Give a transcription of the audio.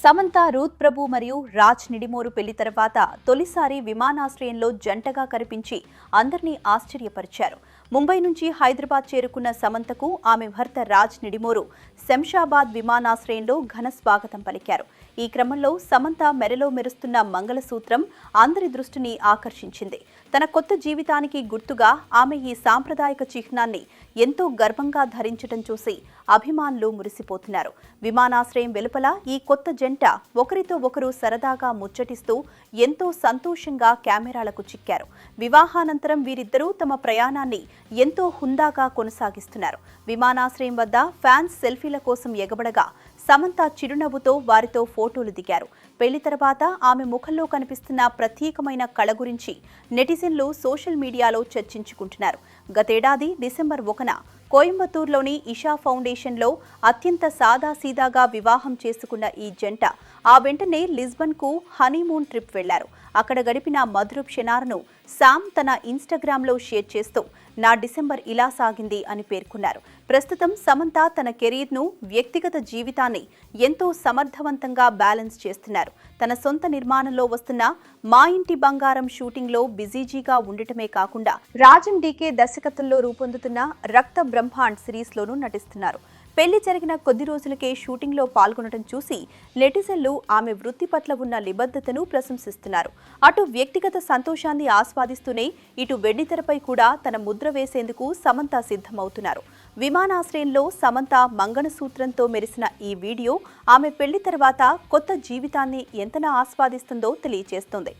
Samantha Ruth ప్రభు మరియు రాజ్ నిడిమోరు పెళ్లి తర్వాత తొలిసారి విమానాశ్రయంలో జంటగా కనిపించి అందరినీ ఆశ్చర్యపరిచారు. ముంబై నుంచి హైదరాబాద్ చేరుకున్న సమంతకు ఆమె భర్త రాజ్ నిడిమోరు శంషాబాద్ విమానాశ్రయంలో ఘన స్వాగతం పలికారు. ఈ క్రమంలో సమంత మెడలో మెరుస్తున్న మంగళసూత్రం అందరి దృష్టిని ఆకర్షించింది. తన కొత్త జీవితానికి గుర్తుగా ఆమె ఈ సాంప్రదాయక చిహ్నాన్ని ఎంతో గర్వంగా ధరించడం చూసి అభిమానులు మురిసిపోతున్నారు. విమానాశ్రయం వెలుపల ఈ కొత్త జంట ఒకరితో ఒకరు సరదాగా ముచ్చటిస్తూ ఎంతో సంతోషంగా కెమెరాలకు చిక్కారు. వివాహానంతరం వీరిద్దరూ తమ ప్రయాణాన్ని ఎంతో హుందాగా కొనసాగిస్తున్నారు. విమానాశ్రయం వద్ద ఫ్యాన్స్ సెల్ఫీల కోసం ఎగబడగా సమంత చిరునవ్వుతో వారితో ఫోటోలు దిగారు. పెళ్లి తర్వాత ఆమె ముఖంలో కనిపిస్తున్న ప్రత్యేకమైన కళ గురించి నెటిజన్లు సోషల్ మీడియాలో చర్చించుకుంటున్నారు. గతేడాది డిసెంబర్ 1న కోయంబత్తూరులోని ఇషా ఫౌండేషన్లో అత్యంత సాదాసీదాగా వివాహం చేసుకున్న ఈ జంట ఆ వెంటనే లిస్బన్కు హనీమూన్ ట్రిప్ వెళ్లారు. అక్కడ గడిపిన మధుర క్షణాలను సామ్ తన ఇన్స్టాగ్రామ్లో షేర్ చేస్తూ నా డిసెంబర్ ఇలా సాగింది అని పేర్కొన్నారు. ప్రస్తుతం సమంత తన కెరీర్ను, వ్యక్తిగత జీవితాన్ని ఎంతో సమర్థవంతంగా బ్యాలెన్స్ చేస్తున్నారు. తన సొంత నిర్మాణంలో వస్తున్న మా ఇంటి బంగారం షూటింగ్లో బిజీగా ఉండటమే కాకుండా రాజన్ డీకే దర్శకత్వంలో రూపొందుతున్న రక్త బ్రహ్మాండ్ సిరీస్లోనూ నటిస్తున్నారు. పెళ్లి జరిగిన కొద్ది రోజులకే షూటింగ్లో పాల్గొనడం చూసి నెటిజన్లు ఆమె వృత్తి పట్ల ఉన్న నిబద్ధతను ప్రశంసిస్తున్నారు. అటు వ్యక్తిగత సంతోషాన్ని ఆస్వాదిస్తూనే ఇటు వెండితెరపై కూడా తన ముద్ర వేసేందుకు సమంత సిద్ధమవుతున్నారు. విమానాశ్రయంలో సమంత మంగళసూత్రంతో మెరిసిన ఈ వీడియో ఆమె పెళ్లి తర్వాత కొత్త జీవితాన్ని ఎంతనా ఆస్వాదిస్తుందో తెలియజేస్తోంది.